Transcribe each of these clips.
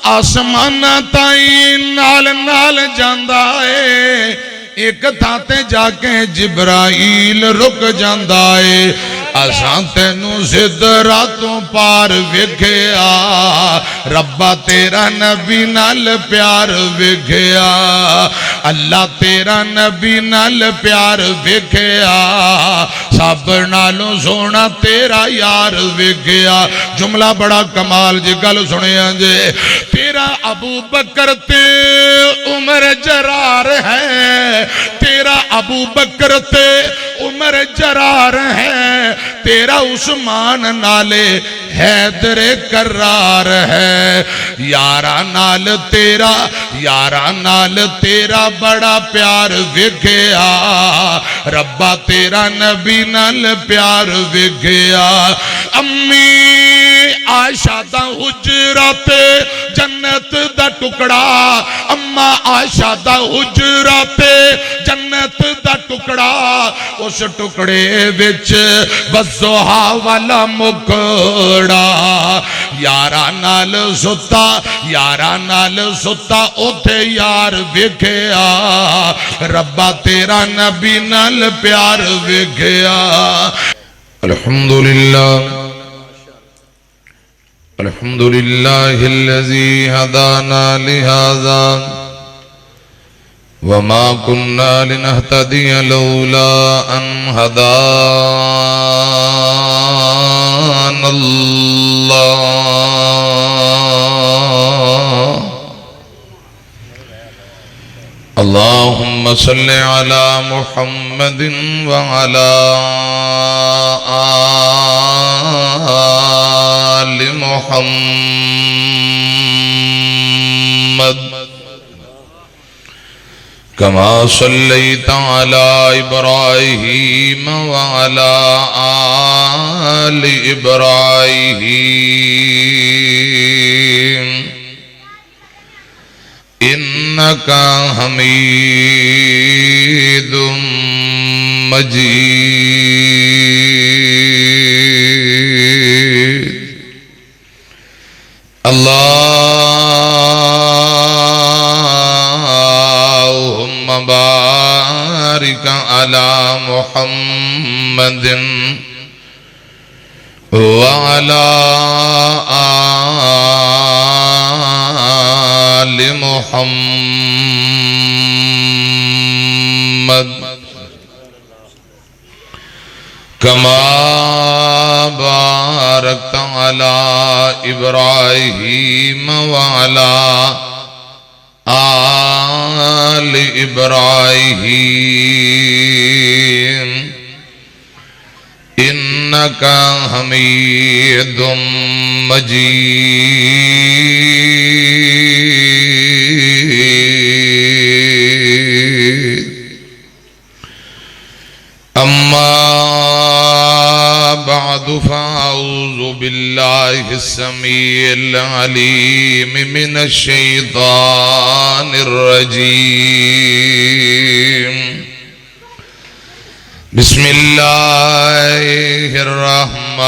آسمان تائیں نال نال جاندا ہے ایک تھاتے جا کے جبرائیل رک جاندا ہے اساں تینوں سدراتوں پار ویکھیا ربا تیرا نبی نال پیار ویکھیا اللہ تیرا نبی نال پیار ویکھیا سب نالوں سونا تیرا یار ویکھیا جملہ بڑا کمال جی گل سنیا جے تیرا ابو بکر تے عمر جرار ہے تیرا ابو بکر تے عمر جرار ہے تیرا عثمان نالے حیدر کرار ہے یارہ نال تیرا بڑا پیار ویکھیا ربا تیرا نبی نال پیار ویکھیا امی عائشہ دا حجرات جنت دا ٹکڑا اما عائشہ دا حجرات جنت دا ٹکڑا اس ٹکڑے وچ بزوہا والا مکڑا یارہ نال ستا اوتھے یار ویکھیا ربا تیرا نبی نال پیار ویکھیا الحمدللہ الذی ہدانا لہذا وما كنا لنهتدي لولا أن هدانا الله اللهم صل على محمد وعلى آل محمد كما صليت على إبراهيم وعلى آل إبراهيم إنك حميد مجيد اللهم بارك على محمد وعلى آل محمد كما باركت على إبراهيم وعلى آل إبراهيم إنك حميد مجيد أما بعد فأعوذ بالله السميع العليم من الشيطان الرجيم بسم الله الرحمن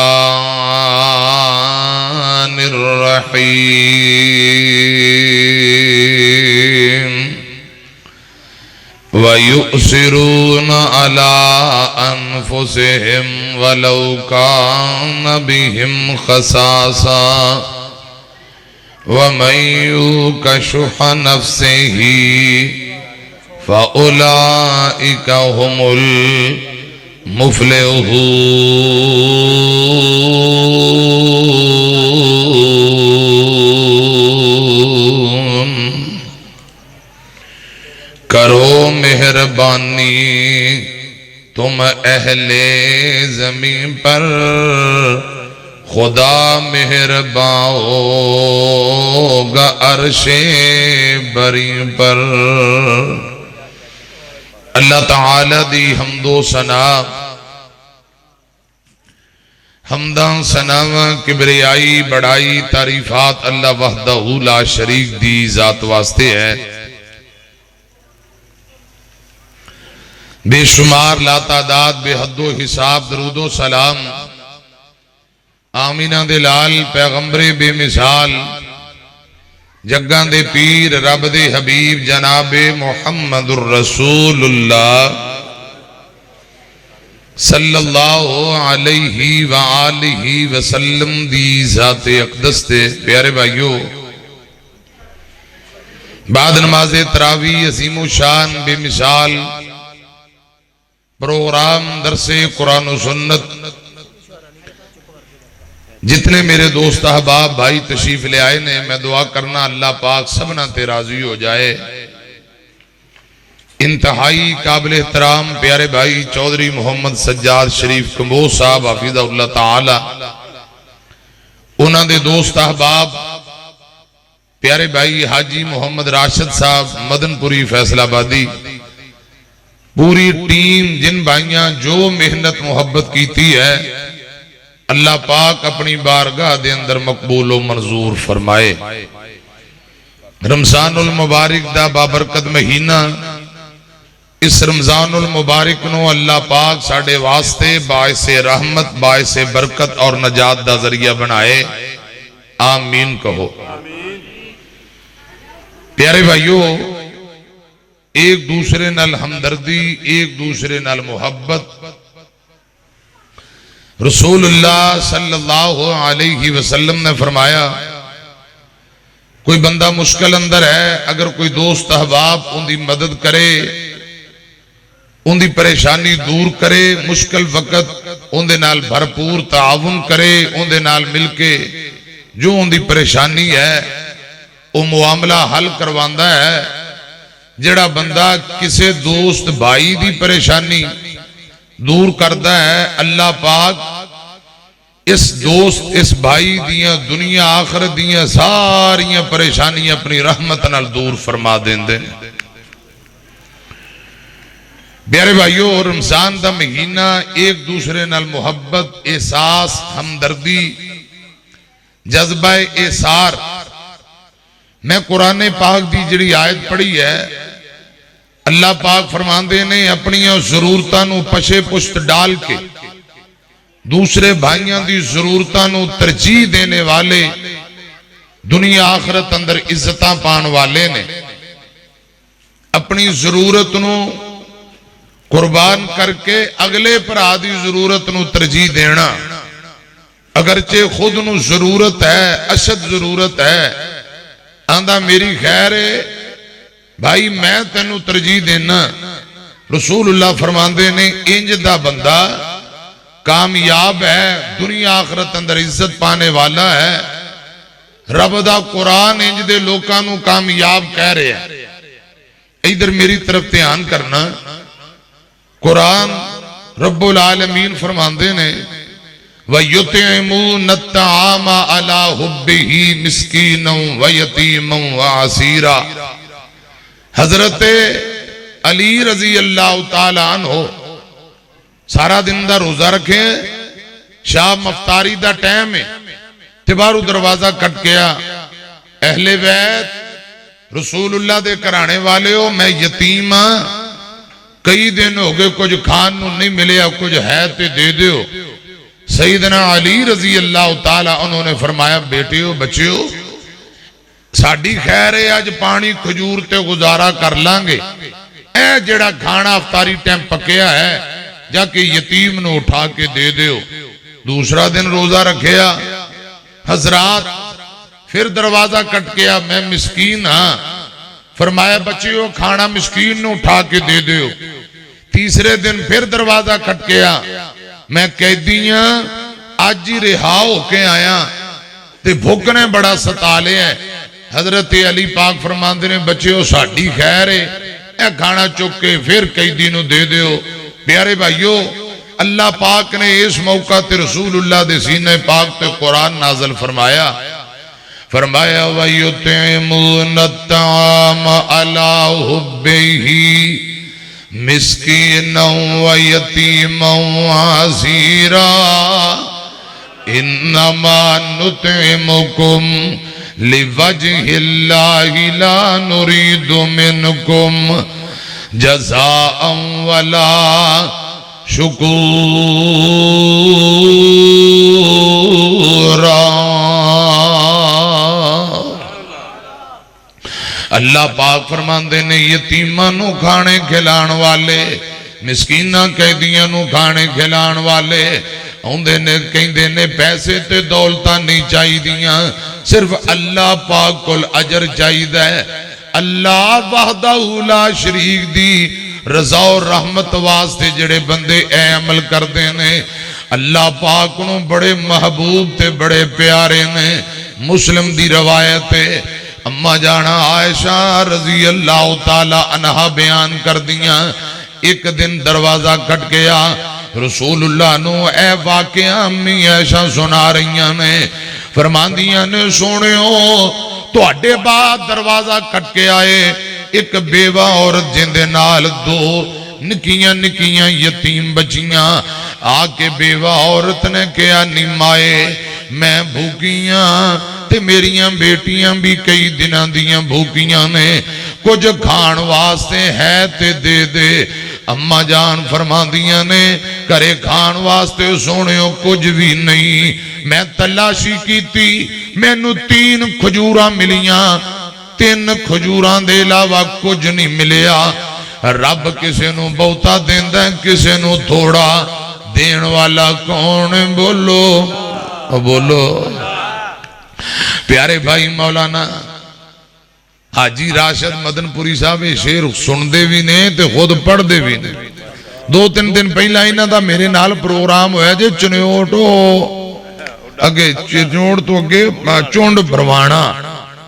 الرحيم وَيُؤْثِرُونَ عَلَىٰ أَنفُسِهِمْ وَلَوْ كَانَ بِهِمْ خَصَاصَةٌ وَمَن يُوقَ شُحَّ نَفْسِهِ فَأُولَٰئِكَ هُمُ الْمُفْلِحُونَ کرو مہربانی تم اہل زمین پر خدا مہربان ہوگا عرش بری پر اللہ تعالی دی حمد و ثنا حمدان ثناواں کبریائی بڑائی تعریفات اللہ وحدہ لا شریک دی ذات واسطے ہے بے شمار لا تعداد بے حد و حساب درود و سلام آمینہ دلال پیغمبر بے مثال جگاں دے پیر رب دے حبیب جناب محمد الرسول اللہ صلی اللہ علیہ وآلہ وسلم دی ذات اقدس تے پیارے بھائیو، بعد نماز تراویح عظیم و شان بے مثال پروگرام درس قرآن و سنت، جتنے میرے دوست احباب بھائی تشریف لے آئے نے، میں دعا کرنا اللہ پاک سبنا تے راضی ہو جائے۔ انتہائی قابل احترام پیارے بھائی چودھری محمد سجاد شریف کمبو صاحب حفظہ اللہ تعالی، انہاں دے دوست احباب پیارے بھائی حاجی محمد راشد صاحب مدن پوری فیصل آبادی، پوری ٹیم جن بھائیاں جو محنت محبت کیتی ہے، اللہ پاک اپنی بارگاہ دے اندر مقبول و منظور فرمائے۔ رمضان المبارک دا بابرکت مہینہ، اس رمضان المبارک نو اللہ پاک ساڑھے واسطے باعث رحمت، باعث برکت اور نجات دا ذریعہ بنائے، آمین کہو۔ پیارے بھائیو، ایک دوسرے نال ہمدردی، ایک دوسرے نال محبت، رسول اللہ صلی اللہ علیہ وسلم نے فرمایا کوئی بندہ مشکل اندر ہے، اگر کوئی دوست احباب ان دی مدد کرے، ان دی پریشانی دور کرے، مشکل وقت ان دے نال بھرپور تعاون کرے، ان دے نال مل کے جو ان دی پریشانی ہے وہ معاملہ حل کرواندہ ہے۔ جڑا بندہ کسے دوست بھائی دی پریشانی دور کردہ ہے، اللہ پاک اس دوست اس بھائی دیاں دنیا آخرت دیاں ساریاں پریشانیاں اپنی رحمت نال دور فرما دیں دیں۔ پیارے بھائیو، رمضان دا مہینہ ایک دوسرے نال محبت، احساس، ہمدردی، جذبہ احسار۔ میں قرآن پاک دی جڑی آیت پڑھی ہے، اللہ پاک فرماندے نے اپنی ضرورتاں نو پشے پشت ڈال کے دوسرے بھائیاں دی ضرورتاں نو ترجیح دینے والے دنیا آخرت اندر عزتاں پان والے نے، اپنی ضرورت نو قربان کر کے اگلے پر آدھی ضرورت نو ترجیح دینا، اگرچہ خود نو ضرورت ہے، اشد ضرورت ہے، آندھا میری خیر ہے بھائی میں تینوں ترجیح دینا۔ رسول اللہ فرماندے نے انج دا بندہ کامیاب ہے، دنیا آخرت اندر عزت پانے والا ہے۔ رب دا قرآن انج دے لوکانوں کامیاب کہہ رہے ہیں۔ ادھر میری طرف دھیان کرنا، قرآن رب العالمین فرماندے نے وَيُطْعِمُونَ الطَّعَامَ عَلَى حُبِّهِ مِسْكِينًا وَيَتِيمًا وَعَسِيرًا۔ حضرت علی رضی اللہ تعالی عنہ سارا دن دا روزہ رکھیں، شام افطاری دا ٹائم ہے، تبارو دروازہ کٹ گیا، اہل بیت رسول اللہ دے کرانے والے ہو، میں یتیم ہاں، کئی دن ہو گئے کچھ کھان نو نہیں ملیا، کچھ ہے تے دے دیو۔ سیدنا علی رضی اللہ تعالی انہوں نے فرمایا بیٹیو بچیو ساڑھی خیر ہے، آج پانی کھجور تے گزارا کر لانگے، اے جڑا کھانا افطاری ٹائم پکیا ہے جا کے یتیم نو اٹھا کے دے دیو۔ دوسرا دن روزہ رکھیا، حضرات پھر دروازہ کٹ گیا، میں مسکین ہاں، فرمایا بچیو کھانا مسکین نو اٹھا کے دے دیو۔ تیسرے دن پھر دروازہ کٹ گیا، میں قیدیاں آج ہی رہا ہو کے آیا تے بھوکنے بڑا ستالے ہیں۔ حضرت علی پاک فرماندے نے بچیو ساڑھی خیر ہے، اے کھانا چک کے پھر قیدی نو دے دیو۔ پیارے بھائیو، اللہ پاک نے اس موقع تے رسول اللہ دے سینے پاک تے قرآن نازل فرمایا وَيُطْعِمُونَ الطَّعَامَ عَلَى حُبِّهِ مِسْكِينًا وَيَتِيمًا وَعَسِيرًا إِنَّمَا نُطْعِمُكُمْ لِوَجْهِ اللَّهِ لَا نُرِيدُ مِنْكُمْ جَزَاءً وَلَا شُكُورًا۔ اللہ پاک فرماندے نے یتیماں نو کھانے کھلان والے مسکیناں قیدیاں نو کھانے کھلان والے اوندے نے کہندے نے پیسے تے دولتاں نہیں چاہی دیاں صرف اللہ پاک کول اجر چاہیدا ہے اللہ وحدہ لا شریک دی رضا و رحمت واسطے جڑے بندے اے عمل کردے نے اللہ پاک نو بڑے محبوب تے بڑے پیارے نے مسلم دی روایت ہے اما جانا عائشہ رضی اللہ تعالی عنہ بیان کر دیاں ایک دن دروازہ کٹ گیا رسول اللہ نو اے واقعہ امی عائشہ سنا رہیاں نے فرماندیاں نے سونیو تو اڈے بعد دروازہ کٹ کے آئے ایک بیوہ عورت جندے نال دو نکیاں نکیاں یتیم بچیاں آکے بیوہ عورت نے کیا نیمائے میں بھوکیاں تے میریاں بیٹیاں بھی کئی دنوں دیاں بھوکیاں نے کچھ کھان واسطے ہے تے دے دے اما جان فرما دیاں نے کرے کھان واسطے سونیو کچھ بھی نہیں میں تلاشی کی تھی میں نو 3 کھجوراں ملیاں 3 کھجوراں دے علاوہ کچھ نہیں ملیا رب کسے نو بہتا دیندہ کسے نو تھوڑا دین والا کون بولو بولو پیارے بھائی مولانا حاجی راشد مدن پوری صاحب شیر سن دے بھی نے تے خود پڑھ دے بھی نے 2-3 دن پہلا انہاں دا میرے نال پروگرام ہویا جے چنیوٹو اگے چنیوٹ تو اگے چونڈ پروانا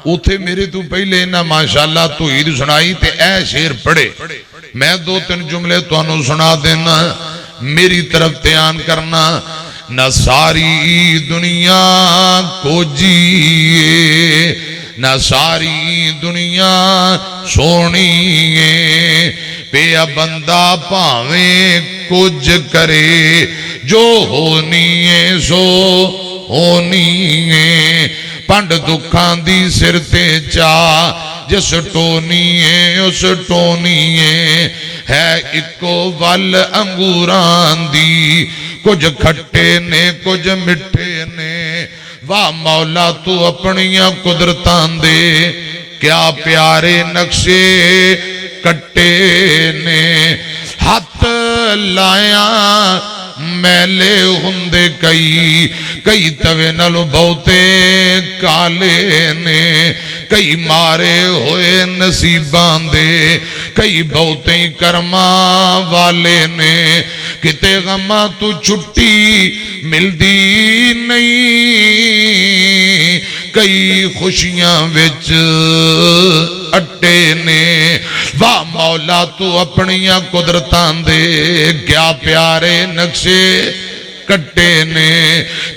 اوتھے میرے تو پہلے انہاں ماشاءاللہ تو عید سنائی تے اے شیر پڑھے میں 2-3 جملے تو انہوں سنا دینا میری طرف دھیان کرنا نہ ساری دنیا کو جیے نہ ساری دنیا سونی پیا بندہ پاویں کچھ کرے جو ہونی ہے سو ہونی ہے پنڈ دکھان دی سر تے چاہ جس ٹونی ہے اس ٹونی ہے اکو ول انگوران دی کچھ کھٹے نے کچھ مٹھے نے واہ مولا تو اپنیاں قدرتان دے کیا پیارے نقشے کٹے نے ہاتھ لائیاں میلے ہندے کئی توے نلو بہتے کالے نے کئی مارے ہوئے نصیبان دے کئی بہتے کرما والے نے کتے غمہ تو چھٹی مل دی نہیں کئی خوشیاں وچ اٹے نے واہ مولا تو اپنیاں قدرتان دے کیا پیارے نقشے کٹے نے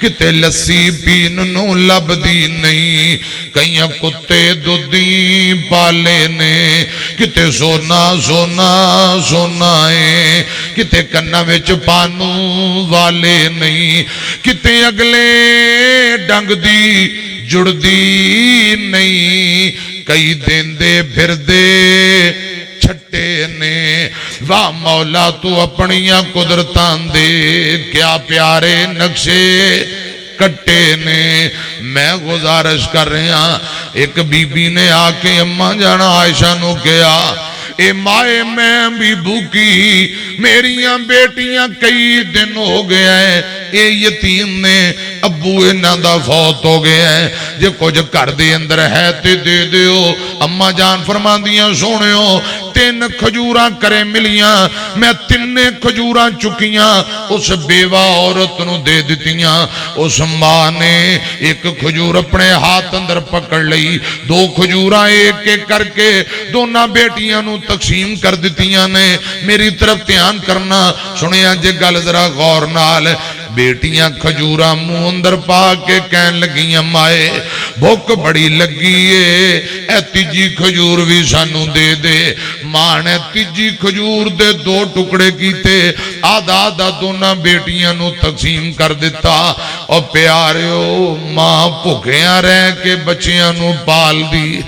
کتے لسی پین نو لب دی نہیں کئیاں کتے دودی پالے نے کتے سونا سونا سونائے کتے کنہ وچ پانو والے نہیں کتے اگلے ڈنگ دی جڑ دی نہیں کئی دن دے پھر دے چھٹے نے واہ مولا تو اپنیاں قدرتان دے کیا پیارے نقشے کٹے نے میں گزارش کر رہا ایک بی بی نے آکے اماں جانا عائشہ نو کیا اے مائے میں بھی بھوکی میریاں بیٹیاں کئی دن ہو گیا ہے اے یتیم نے ابو انہاں دا فوت ہو گیا ہے جے کچھ کر دے اندر ہے تے دے دیو اماں جان فرماندیاں سونیو 3 کھجوراں کرے ملیاں میں 3 کھجوراں چکیاں اس بیوہ عورت نو دے دیتیاں اس ماں نے ایک کھجور اپنے ہاتھ اندر پکڑ لئی 2 کھجوراں ایک ایک کر کے دونہ بیٹیاں نو تقسیم کر دیتیاں نے میری طرف دھیان کرنا سنیا جے گل ذرا غور نال بیٹیاں کھجوراں منہ اندر پا کے کہن لگیاں مائے بھوک بڑی لگی ہے اے تیجی کھجور بھی سانو دے دے ماں نے تیجی کھجور دے 2 ٹکڑے کیتے آدھا آدھا دونہ بیٹیاں نو تقسیم کر دیتا اور پیاریو ماں بھوکیاں رہ کے بچیاں نو پال دی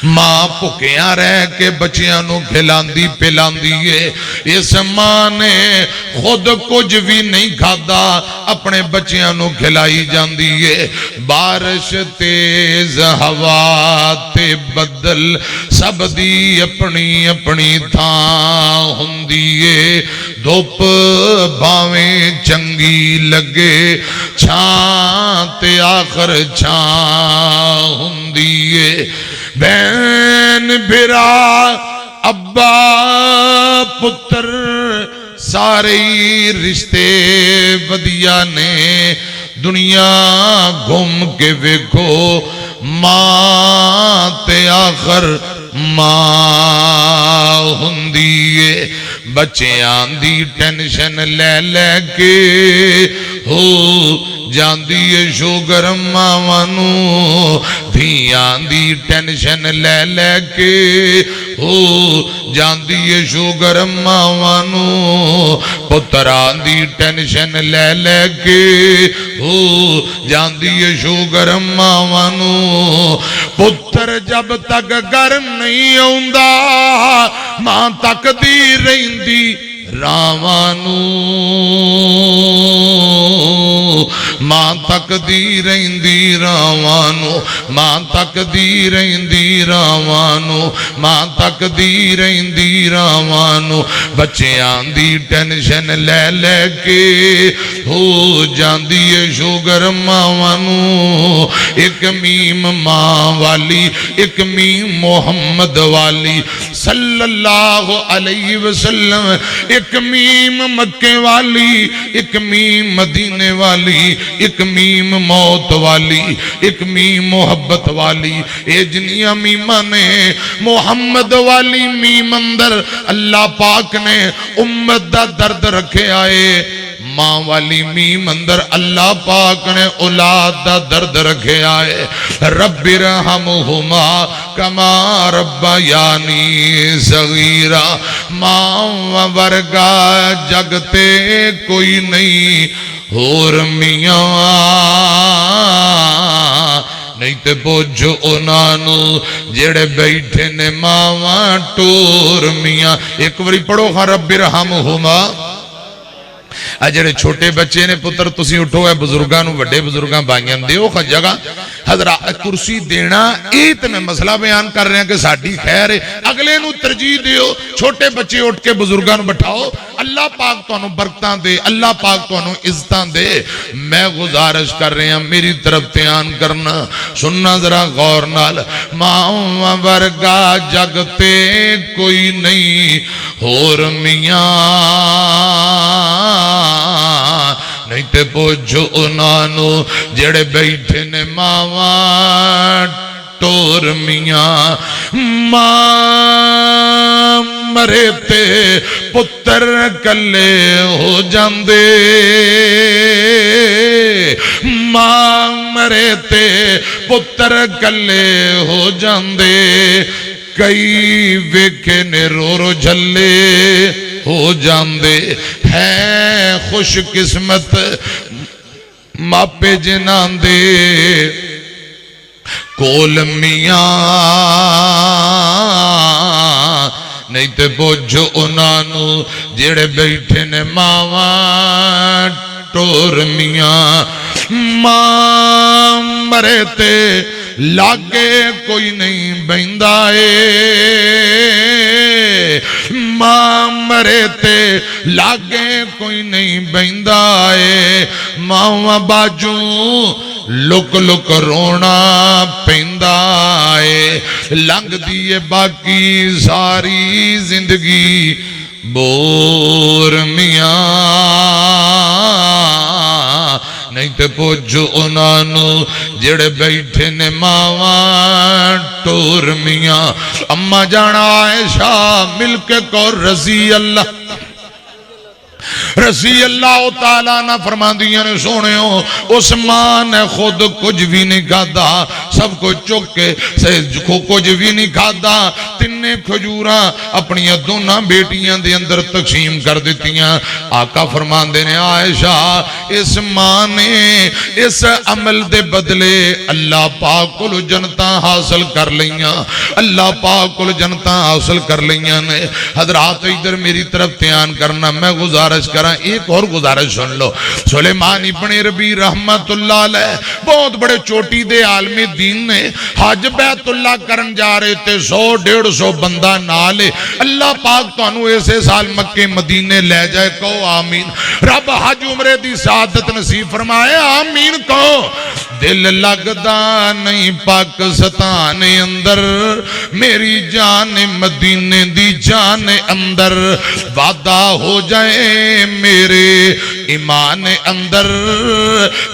ماں بھکیاں رہ کے بچیاں نو کھلاندی پلاندی ہے، اس ماں نے خود کچھ بھی نہیں کھادا اپنے بچیاں نو کھلائی جاندی ہے۔ بارش تیز ہوا تے بدل سب دی اپنی اپنی تھاں ہوندی ہے، دھوپ بھاویں چنگی لگے چھاں تے آخر چھاں ہوندی ہے۔ بہن بھرا ابا پتر سارے رشتے ودیا نے، دنیا گھوم کے ویکھو ماں تے آخر ماں ہوندی ہے۔ بچیاں دی ٹینشن لے لے کے ہو جاندی ہے شوگر ماوانو، دھیاں دی ٹینشن لے لے کے ہو جاندی ہے شوگر ماوانو، پتران دی ٹینشن لے لے کے ہو جاندی ہے شوگر ماوانو۔ پتر جب تک گھر نہیں آوندا ماں تک دی رہندی راوانو، ماں تک دی رہندی راوانو، ماں تک دی رہندی راوانو، ماں تک دی رہندی راوانو۔ بچیاں دی ٹینشن لے لے کے ہو جاندی ہے شوگر ماوانو۔ ایک میم ماں والی، ایک میم محمد والی صلی اللہ علیہ وسلم، ایک میم مکے والی، ایک میم مدینے والی، ایک میم موت والی، ایک میم محبت والی۔ اے جنیاں میمہ نے محمد والی میم اندر اللہ پاک نے امت دا درد رکھے آئے، ماں والی میم اندر اللہ پاک نے اولاد دا درد رکھے آئے۔ رب ارحمہما کما ربیانی صغیرا، ماں ورگا جگتے کوئی نہیں اور میاں، نہیں تے پوچھو انانو جڑے بیٹھے نے ماواں ٹور میاں۔ ایک باری پڑھو خواہ رب ارحمہما۔ جڑے چھوٹے بچے نے پتر تسی اٹھو ہے بزرگاں وڈے بزرگاں بھائیاں دیو خواہ جگہ حضرات کرسی دینا، ایت میں مسئلہ بیان کر رہے ہیں کہ ساڑھی خیر ہے، اگلے نو ترجیح دیو، چھوٹے بچے اٹھ کے بزرگاں بٹھاؤ، اللہ پاک تو انہوں برکتاں دے، اللہ پاک تو انہوں عزتاں دے۔ میں گزارش کر رہے ہیں میری طرف تیان کرنا، سننا ذرا غور نال، ماں ورگا جگتے کوئی نہیں اور میاں، نہیں تے پوچھو انانو جڑے بیٹھے نے ماواں ٹور میاں۔ ماں مرے تے پتر کلے ہو جاندے، ماں مرے تے پتر کلے ہو جاندے، کئی ویکھے نے رو رو جھلے ہو جاندے، ہے خوش قسمت ماپے جنان دے کول میاں، نہیں تے پوچھو انانو جڑے بیٹھے نے ماواں ٹور میاں۔ ماں مرے تے لاگے کوئی نہیں بہندا اے، ماں مرے تے لاگے کوئی نہیں بہندا اے، ماں باجوں لک لک رونا پیندا اے، لنگ دیئے باقی ساری زندگی بور میاں، نہیں تے پوچھو انانو جڑے بیٹھے نے ماواں ٹور میاں۔ اما جانا عائشہ مل کے کور رضی اللہ تعالیٰ نہ فرما دیا نے سونےوں، اس ماں نے خود کچھ بھی نہیں کھادا، سب کو چک کے کچھ بھی نہیں کھادا، تینے کھجوراں اپنی دونوں بیٹیاں دے اندر تقسیم کر دیتیاں. آقا فرماندے نے عائشہ اس ماں نے اس عمل دے بدلے اللہ پاک کو جنتاں حاصل کر لیاں, اللہ پاک کو جنتاں حاصل کر لیاں نے. حضرات ادھر میری طرف دھیان کرنا, میں گزارش کراں, ایک اور گزارش سن لو. سلیمان ابن ربیع رحمت اللہ علیہ بہت بڑے چوٹی دے عالم دین نے حج بیت اللہ کرن جا رہے تھے, 100-150 بندہ نالے. اللہ پاک تو انہوں ایسے سال مکہ مدینے لے جائے, کہو آمین. رب حج عمرے دی سعادت نصیب فرمائے, آمین کہو. دل لگدا نہیں پاکستان اندر, میری جان مدینے دی جان اندر, وعدہ ہو جائے میرے ایمان اندر,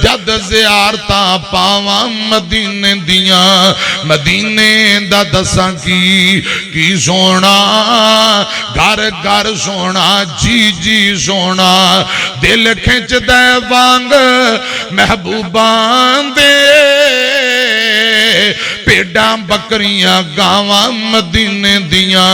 جد زیارتاں پاواں مدینے دیاں. مدینے دا دساں کی سونا, گھر گھر سونا, جی جی سونا, دل کھنچ دے وانگ محبوبان دے, پیڑاں بکریاں گاواں مدینے دیاں.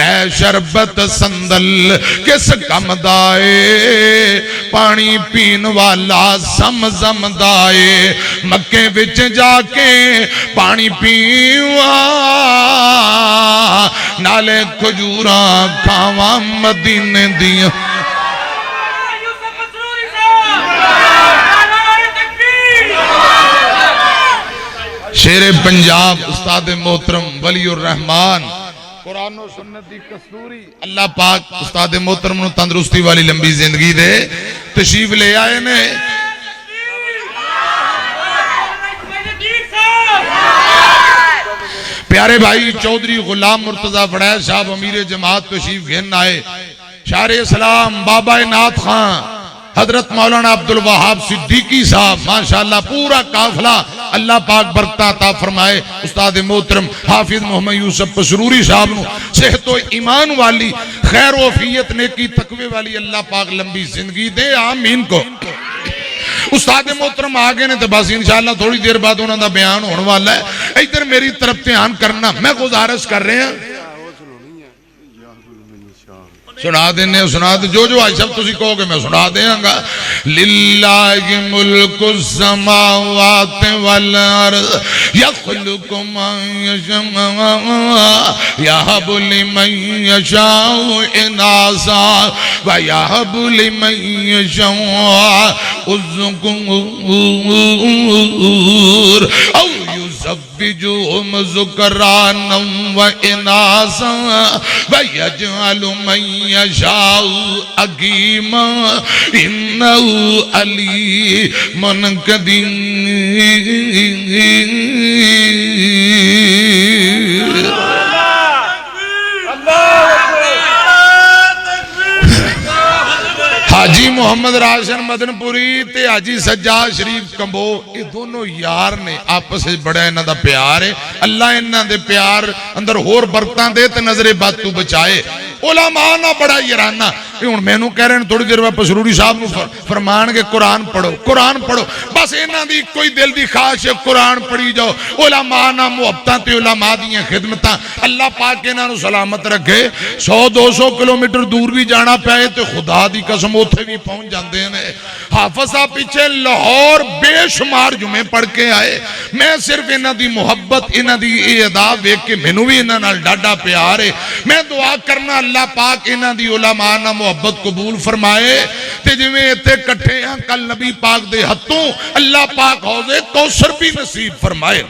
اے شربت سندل کس کم دائے, پانی پین والا زمزم دائے, مکے وچ جا کے پانی پیواں, نالے کھجوراں کھاواں مدینے دیاں. شیر پنجاب استاد محترم ولی الرحمان, قرآن و سنت دی کستوری, اللہ پاک استاد محترم نو تندرستی والی لمبی زندگی دے, تشریف لے آئے نے. پیارے بھائی چودھری غلام مرتضی فڑیز صاحب امیر جماعت تشریف گھن آئے. شاعر اسلام بابا نعت خان حضرت مولانا عبدالوہاب صدیقی صاحب, ماشاءاللہ پورا قافلہ, اللہ پاک برکت عطا فرمائے. استاد محترم حافظ محمد یوسف پسروری صاحب نو صحت و ایمان والی, خیر و عافیت نیکی تقوی والی اللہ پاک لمبی زندگی دے, آمین کو. استاد محترم آگے نے تو بس انشاءاللہ تھوڑی دیر بعد انہوں دا بیان ہونے والا ہے. ادھر میری طرف دھیان کرنا, میں گزارش کر رہے ہیں, سنا دینے, سنا دے, جو آج سب تسی کہو گے میں سنا دیاں گا. للہ ملک السماوات والارض یخلق من یشاء یہب لمن یشاء اناثا ویہب لمن یشاء الذکور او یزوجہم ذکرانا واناثا ویجعل من یشاء عقیما انہو علیم قدیر. حاجی محمد راشن مدن پوری تے حاجی سجاد شریف کمبو, یہ دونوں یار نے, آپس سے بڑا انہاں دا پیار ہے. اللہ انہاں دے پیار اندر ہور برکتاں دے تے نظر بات تو بچائے. علماء نہ بڑا یرانہ, ہن مینوں کہہ رہے ہیں تھوڑی دیر بعد پسروری صاحب نو فرمان کے قرآن پڑھو, قرآن پڑھو, بس انہاں دی کوئی دل دی خواہش ہے قرآن پڑھی جاؤ. علماء نہ محبتاں تے علماء دیاں خدمتاں, اللہ پاک انہاں نو سلامت رکھے. 100-200 کلومیٹر دور بھی جانا پائے تے خدا دی قسم اوتھے بھی پہنچ جاندے ہیں. حافظ صاحب پیچھے لاہور بے شمار جمعے پڑھ کے آئے. میں صرف انہاں دی محبت, انہاں دی ادا ویکھ کے مینوں بھی انہاں نال ڈاڈا پیار ہے. میں دعا کرنا اللہ پاک انہاں دی علماء نہ محبت قبول فرمائے تے جویں تے کٹھے ہیں کل نبی پاک دے ہتھوں اللہ پاک حوض کوثر بھی نصیب فرمائے.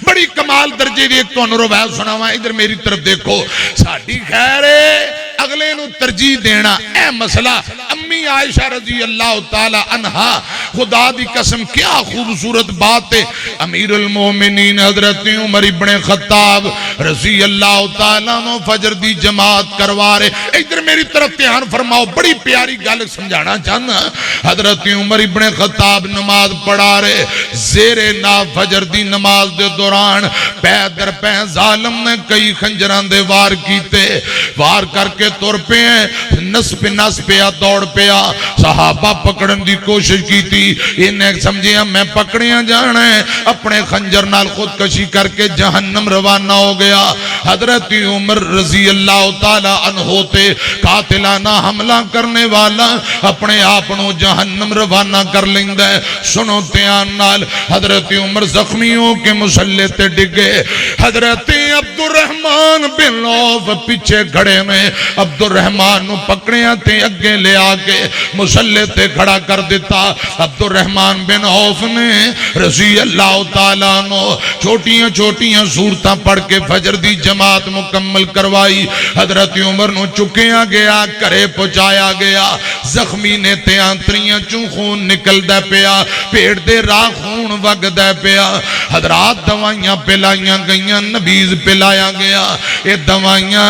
بڑی کمال درجے دی ایک تو روایت سناواں, ادھر میری طرف دیکھو. ساڈی خیر ہے اگلے نو ترجیح دینا, اے مسئلہ امی عائشہ رضی اللہ تعالی عنہا, خدا دی قسم کیا خوبصورت بات ہے. امیر المومنین حضرت عمر ابن خطاب رضی اللہ تعالی عنہ فجر دی جماعت کروا رہے. ادھر میری طرف دھیان فرماؤ, بڑی پیاری گل سمجھانا چاہنا. حضرت عمر ابن خطاب نماز پڑھا رہے, زیر نا فجر دی نماز دے دوران پہ در پہ ظالم نے کئی خنجران دے وار کیتے, وار کر کے تور پہ نس پہ پیا دوڑ پیا. صحابہ پکڑن دی کوشش کی تھی, انہیں سمجھیا میں پکڑیاں جانا ہے، اپنے خنجر نال خودکشی کر کے جہنم روانہ ہو گیا۔ حضرت عمر رضی اللہ تعالی عنہ تے قاتلانہ حملہ کرنے والا اپنے آپنوں جہنم روانہ کر لیندہ ہے۔ سنو تیان نال حضرت عمر زخمیوں کے مسلح تے ڈگے، حضرت عبد الرحمن بن عوف پیچھے کھڑے میں، عبد الرحمن نو پکڑیاں تے اگے لے آکے مسلح تے کھڑا کر دیتا۔ عبد الرحمن بن عوف نے رضی اللہ تعالیٰ عنہ چھوٹیاں چھوٹیاں سورتاں پڑھ کے فجر دی جماعت مکمل کروائی۔ حضرت عمر نو چکیا گیا، کرے پہنچایا گیا، زخمی نے تے آنتریاں چوں خون نکل دے پیا، پیٹ دے راہ خون وگ دے پیا۔ حضرات دوائیاں پلائیاں گئیاں، نبیز پلایا گیا، اے دوائیاں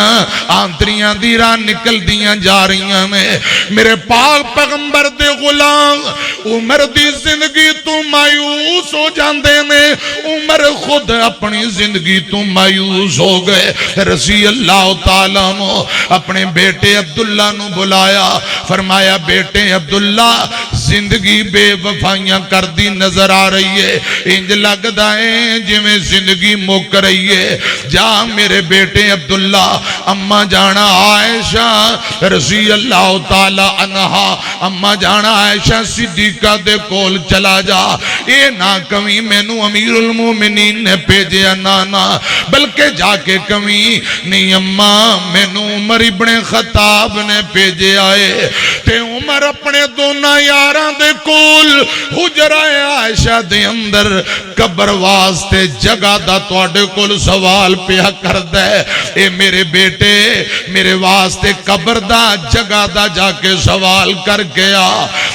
آنتریاں دی راہ نکل دیاں جا رہیاں میں۔ میرے پاک پیغمبر دے غلام عمر دی زندگی تو مایوس ہو جاندے نے، عمر خود اپنی زندگی تو مایوس ہو گئے۔ رضی اللہ تعالیٰ عنہ اپنے بیٹے عبداللہ نو بلایا، فرمایا بیٹے عبداللہ زندگی بے وفائیاں کر دی نظر آ رہی ہے، انج لگ دائیں جویں زندگی مک رہی ہے، جا میرے بیٹے عبداللہ اماں جانا عائشہ رضی اللہ تعالیٰ عنہا، اماں جانا عائشہ صدیقہ دے کول چلا جا، اے نا کمی مینو امیر المومنین نے بھیجیا نانا، بلکہ جا کے کمی نہیں اماں مینو عمر ابن خطاب نے بھیجے آئے، تے عمر اپنے دونا یاراں دے کول حجرہ عائشہ دے اندر قبر واسطے جگہ دا تواڈے کول سوال پیا کر دے، اے میرے بیٹے میرے واسطے قبر دا جگہ دا جا کے سوال کر گیا۔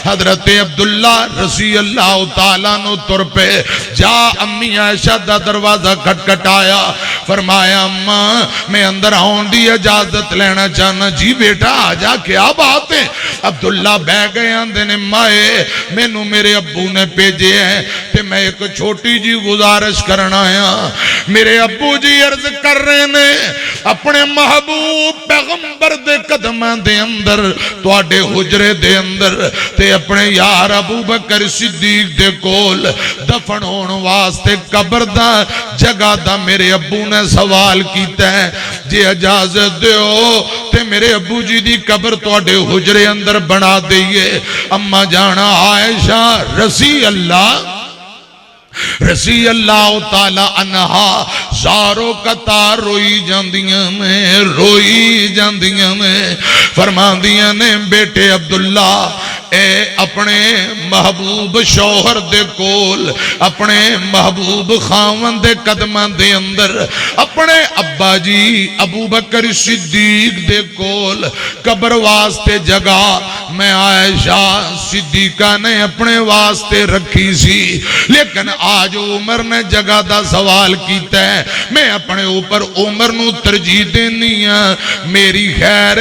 حضرت عبداللہ رضی اللہ تعالیٰ نو تر پہ جا امی عائشہ دا دروازہ کھٹکھٹایا، فرمایا اماں میں اندر آن دی اجازت لینا چاہنا۔ جی بیٹا آجا کیا بات ہے؟ عبداللہ بہ گئے اندے نے مائے مینو میرے ابو نے بھیجے ہیں تے میں ایک چھوٹی جی گزارش کرنا آیا۔ میرے ابو جی عرض کر رہے نے اپنے محبوب پیغمبر دے قدماں دے اندر تواڈے حجرے دے اندر تے اپنے یار ابو بکر صدیق دے کول دفن ہون واسطے قبر دا جگہ دا میرے ابو نے سوال کیتا ہے، جی اجازت دیو تے میرے ابو جی دی قبر تواڈے حجرے اندر بنا دئیے۔ اماں جانا عائشہ رضی اللہ تعالیٰ عنہا زارو قطار روئی جاندیاں میں فرماندیاں نے بیٹے عبداللہ اے اپنے محبوب شوہر دے کول اپنے محبوب خاون دے قدمان دے اندر اپنے ابا جی ابو بکر صدیق دے کول قبر واسطے جگہ میں عائشہ صدیقہ نے اپنے واسطے رکھی سی، لیکن آج عمر نے جگہ دا سوال کیتا ہے، میں اپنے اوپر عمر نو ترجیح دینی ہے، میری خیر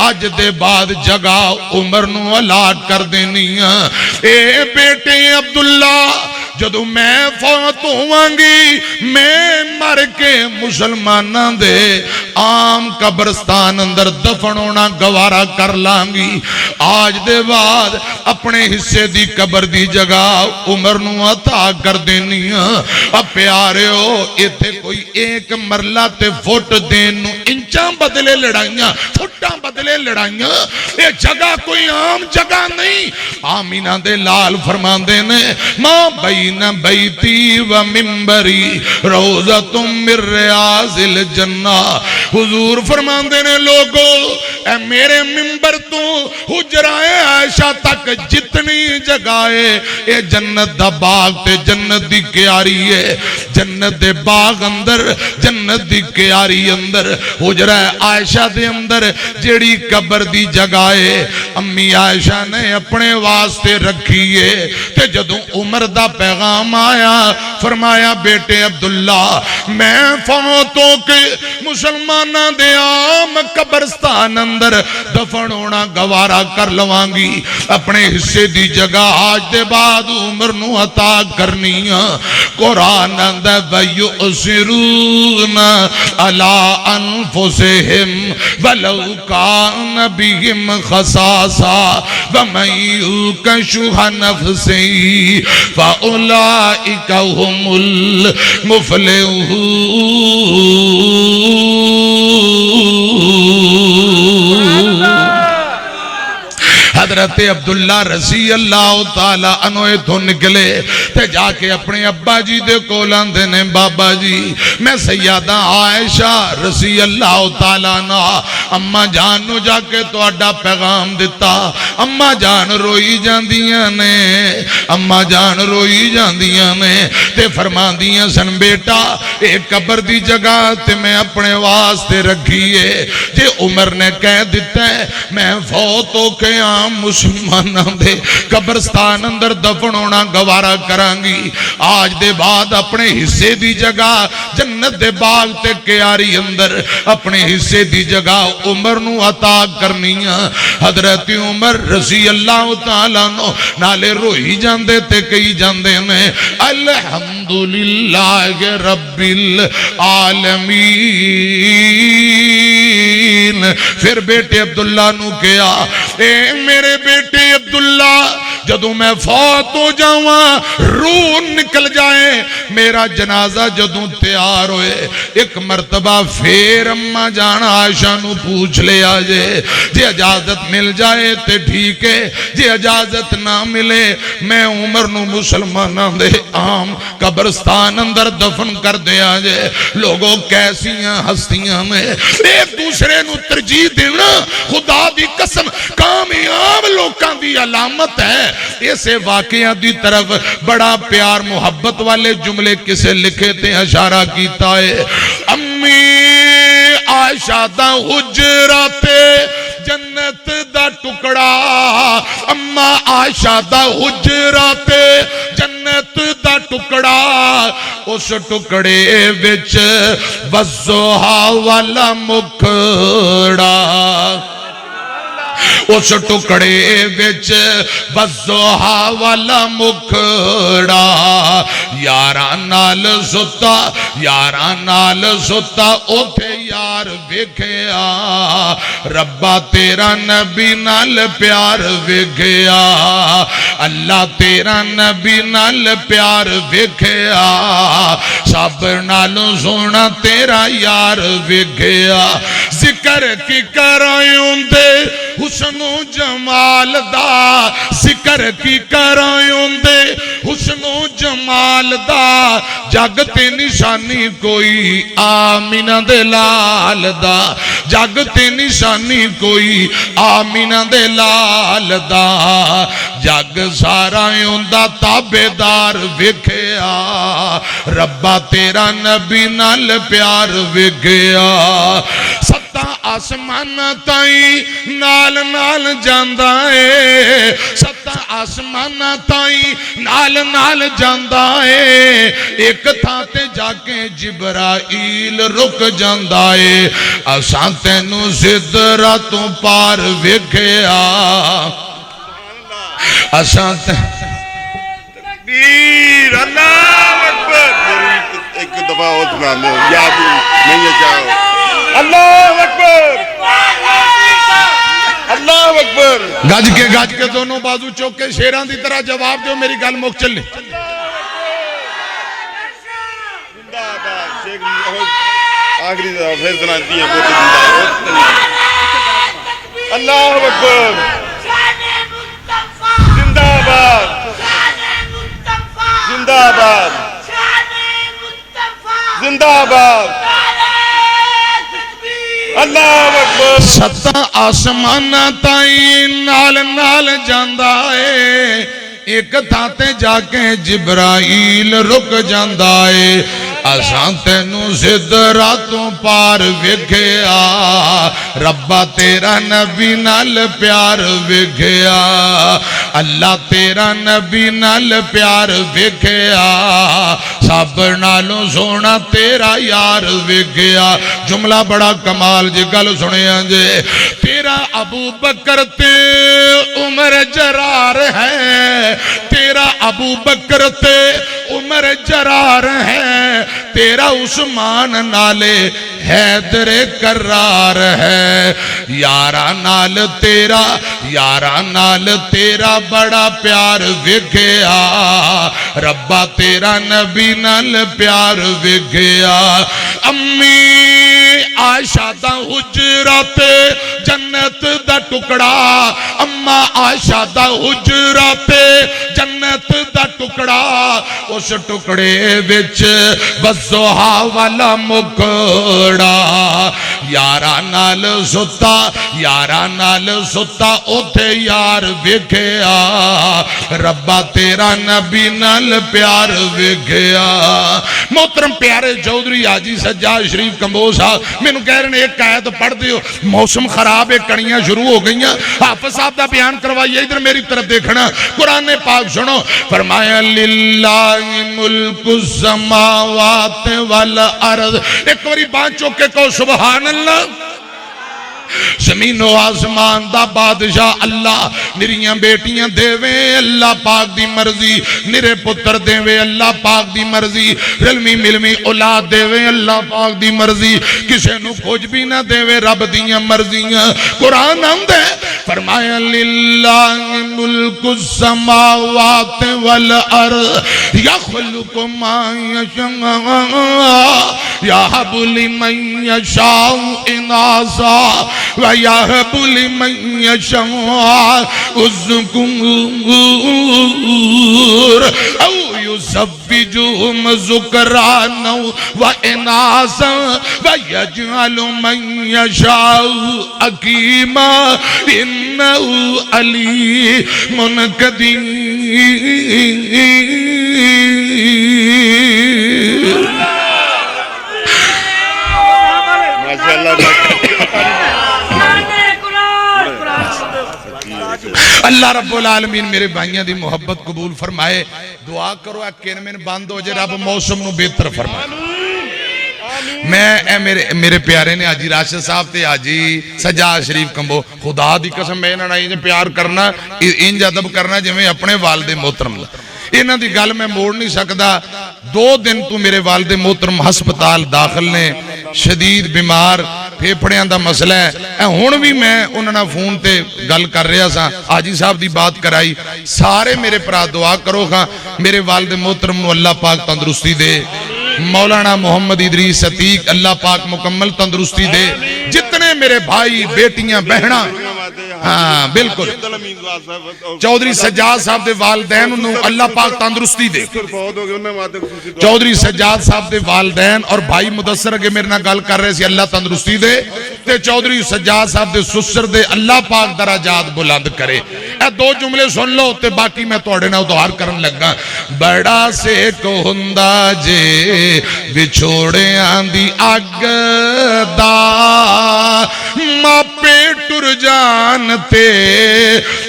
آج دے بعد جگہ عمر نو الاٹ کر دینی ہے۔ اے بیٹے عبداللہ جدو میں فوت ہوانگی میں مر کے مسلماناں دے عام قبرستان اندر دفن ہونا گوارا کر لانگی، آج دے بعد اپنے حصے دی قبر دی جگہ عمر نو عطا کر دینی ہے۔ اب پیارے ہو ایتھے کوئی ایک مرلہ تے فٹ دین نو انچاں بدلے لڑائیاں فٹاں بدلے لڑائیاں، یہ جگہ کوئی عام جگہ نہیں۔ آمینہ دے لال فرماندے نے ماں بین بیتی و ممبری روزۃ من ریاض الجنہ، حضور فرماندے نے لوگو اے میرے ممبر تو حجرہ عائشہ تک جتنی جگہ ہے اے جنت دا باغ تے جنت دی کیاری ہے، جنت دے باغ اندر جنت دی کیاری اندر حجرہ عائشہ دے اندر جیڑی قبر دی جگہ ہے امی عائشہ نے اپنے واسطے رکھی ہے۔ تے جدوں عمر دا پیغام آیا فرمایا بیٹے عبداللہ میں فوتوں کے مسلمانہ دے عام قبرستان اندر دفن ہونا گوارا کر لوانگی، اپنے حصے دی جگہ آج دے بعد عمر نو عطا کرنی۔ قرآن فرماتا ہے وَيُؤْثِرُونَ عَلَىٰ أَنفُسِهِمْ وَلَوْ كَانَ بِهِمْ خَصَاصَةٌ وَمَن يُوقَ شُحَّ نَفْسِهِ فَأُولَٰئِكَ هُمُ الْمُفْلِحُونَ۔ حضرت عبداللہ رضی اللہ تعالی عنہ تو نکلے تے جا کے اپنے ابا جی دے کولان دینے بابا جی میں سیدہ عائشہ رضی اللہ تعالی عنہ اممہ جان نو جا کے تو اڈا پیغام دیتا اممہ جان روئی جاندیاں نے اممہ جان روئی جاندیاں نے تے فرما دیاں سن بیٹا ایک قبر دی جگہ تے میں اپنے واسطے رکھیے جے عمر نے کہہ دیتا ہے میں فوت ہو کے عام مسلمانوں دے قبرستان اندر دفن ہونا گوارا کرانگی آج دے بعد اپنے حصے دی جگہ جنت دے باغ تے کیاری اندر اپنے حصے دی جگہ عمر نو عطا کرنیاں حضرت عمر رضی اللہ تعالیٰ نو نالے روئی جاندے تے کئی جاندے میں الحمدللہ رب العالمین پھر بیٹے عبداللہ نو کیا اے میرے بیٹے عبداللہ جدوں میں فوت ہو جاواں روح نکل جائے میرا جنازہ جدوں تیار ہوئے ایک مرتبہ پھر اماں جان عائشہ نو پوچھ لے آجے جے اجازت مل جائے تے ٹھیک ہے جے اجازت نہ ملے میں عمر نو مسلمانہ دے عام قبرستان اندر دفن کر دے آجے لوگوں کیسیاں ہستیاں میں ایک دوسرے نو ترجیح دینا خدا دی قسم کامیاب لوکاں دی علامت ہے اسے واقعہ دی طرف بڑا پیار محبت والے جملے کسے لکھے تھے اشارہ کیتا ہے امی عائشہ دا حجرات جنت دا ٹکڑا اما عائشہ دا حجرات جنت دا ٹکڑا اس ٹکڑے وچ وضحا والا مکھڑا اس ٹکڑے وچ وضحا والا مکھڑا یاراں نال ستا اوتھے یار ویکھیا ربا تیرا نبی نال پیار ویکھیا اللہ تیرا نبی نال پیار ویکھیا سب نالوں سونا تیرا یار ویکھیا ذکر کی کرائیوں دے حسن و جمال دا ذکر کی کرائیوں دے حسن و جمال دا جگتے نشانی کوئی آمینہ دے لال دا جگتے نشانی کوئی آمینہ دے لال دا جگ سارا دا تابیدار وکھیا ربا تیرا نبی نال پیار وکھیا ستا آسمان تائی نال نال جاندہ ہے ستا آسمان تائی نال نال جاندہ ہے ایک تھاتے جا کے جبرائیل رک جاندہ ہے اساں تینو سدراتوں پار وکھیا اساں تکبیر اللہ اکبر ایک دفعہ اور سنا لیں یاد نہیں ہے چاہو اللہ اکبر اللہ اکبر گج کے دونوں بازو چوک کے شیران دی طرح جواب دیو میری گل مک چلنی زندہ آباد شیخ آخری پھر سناتی ہیں اللہ اکبر زندہ آباد زندہ آباد زندہ آباد اللہ اکبر ستا آسمان تائی نال نال جاندہ ہے ایک تھاتے جا کے جبرائیل رک جاندہ ہے اساں تینو سدراتوں پار وکھیا ربا تیرا نبی نال پیار وکھیا اللہ تیرا نبی نال پیار وکھیا سب نالوں سونا تیرا یار وکھیا جملہ بڑا کمال جی گل سنیا جے تیرا ابو بکر تے عمر جرار ہے تیرا ابو بکر تے عمر جرار ہے، تیرا عثمان نالے حیدر کرار ہے، یارا نال تیرا بڑا پیار وکھیا، ربا تیرا نبی نال پیار وکھیا۔ امی عائشہ دا حجرات جنت دا ٹکڑا، اما عائشہ دا حجرات جنت دا ٹکڑا، اس ٹکڑے وچ بزوہا والا مکڑا، یارا نال ستا اوتھے یار وکھیا، ربا تیرا نبی نال پیار وکھیا۔ محترم پیارے چودھری حاجی سجاد شریف کمبوز صاحب میں کہہ رہے ہیں ایک آیت پڑھ دیو، موسم خراب ہے، کڑیاں شروع ہو گئیاں، حافظ صاحب دا بیان کروائیے، ادھر میری طرف دیکھنا، قرآن پاک سنو، فرمایا للہ ملک السماوات والارض، ایک باری بات چوکے کو سبحان اللہ۔ زمین و آسمان دا بادشاہ اللہ، نریاں بیٹیاں دے وے اللہ پاک دی مرضی، نرے پتر دے وے اللہ پاک دی مرضی، رلمی ملمی اولاد دے وے اللہ پاک دی مرضی، کسے نو کچھ بھی نہ دے وے رب دیاں مرضیاں۔ قرآن ہم دے فرمایا للہ ملک السماوات والارض یخلق ما یشاء یہب لمن یشاء اناثا وَيَهَبُ لِمَن يَشَاءُ الذُّكُورَ أَوْ يُزَوِّجُهُمْ ذُكْرَانًا وَإِنَاثًا وَيَجْعَلُ مَن يَشَاءُ عَقِيمًا إِنَّهُ عَلِيمٌ قدير۔ اللہ رب العالمین میرے بھائیاں دی محبت قبول فرمائے، دعا کرو اے کینمن بند ہو جائے، رب موسم نو بہتر فرمائے۔ میں میرے پیارے نے حاجی راشد صاحب تے حاجی سجاد شریف کمبو، خدا دی قسم میں انہاں نے پیار کرنا، انج ادب کرنا جویں اپنے والد محترم، انہاں دی گل میں موڑ نہیں سکدا۔ 2 دن تو میرے والد محترم ہسپتال داخل نے، شدید بیمار، پھیپھڑیاں دا مسئلہ ہے، ہن بھی میں انہاں فون تے گل کر رہا سا، حاجی صاحب دی بات کرائی، سارے میرے پرا دعا کرو گا میرے والد محترم نو اللہ پاک تندرستی دے، مولانا محمد ادریس عتیق اللہ پاک مکمل تندرستی دے، جتنے میرے بھائی بیٹیاں بہناں، ہاں بالکل، چودھری سجاد صاحب دے والدین انہوں اللہ پاک تندرستی دے، چودھری سجاد صاحب دے والدین اور بھائی مدثر اگے میرے نہ گل کر رہے سی اللہ تندرستی دے، تے چودھری سجاد صاحب دے سسر دے اللہ پاک درجات بلند کرے۔ اے 2 جملے سن لو تے باقی میں توڑے نہ ادھار کرن لگا۔ بڑا سے کو ہندا جے بچھوڑے آندی اگ دا، ماپے ٹر جانتے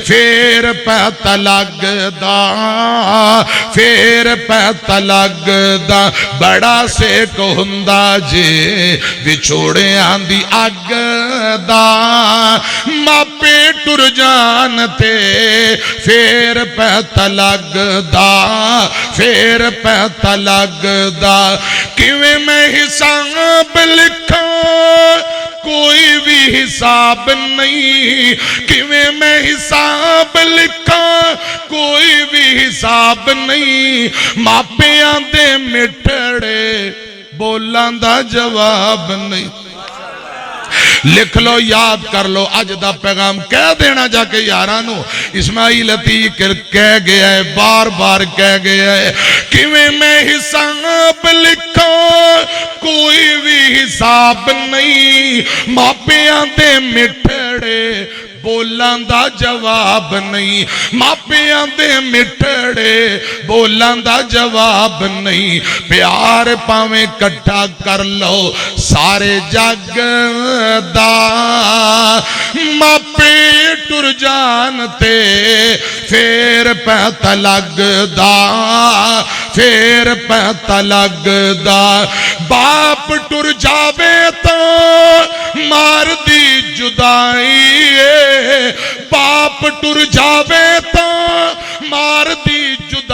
پھر پتہ لگ دا، پھر پتہ لگ دا، بڑا سے کو ہندا جے بچھوڑے آندی اگ دا، ماپے ٹر جانتے پھر پتہ لگ دا، پھر پتہ لگ دا، کیویں میں حساب لکھا کوئی بھی حساب نہیں، کیویں میں حساب لکھا کوئی بھی حساب نہیں، ماپیاں دے مٹھڑے بولاں دا جواب نہیں۔ لکھ لو، یاد کر لو، اج دا پیغام کہہ دینا جا کے یارانو، اسماعیل عتیق کہہ گیا ہے، بار بار کہہ گیا ہے، کیویں میں حساب لکھا کوئی بھی حساب نہیں، ماپیاں دے مٹھڑے بولاں دا جواب نہیں، ماپیاں دے مٹھڑے بولاں دا جواب نہیں، پیار پاویں کٹھا کر لو سارے جگ دا، ماپے ٹر جانتے پھر پتہ لگ دا، پھر پتہ لگ دا، باپ ٹر جاوے تو مار دی جدائی، باپ ٹر جاوے تو مار دی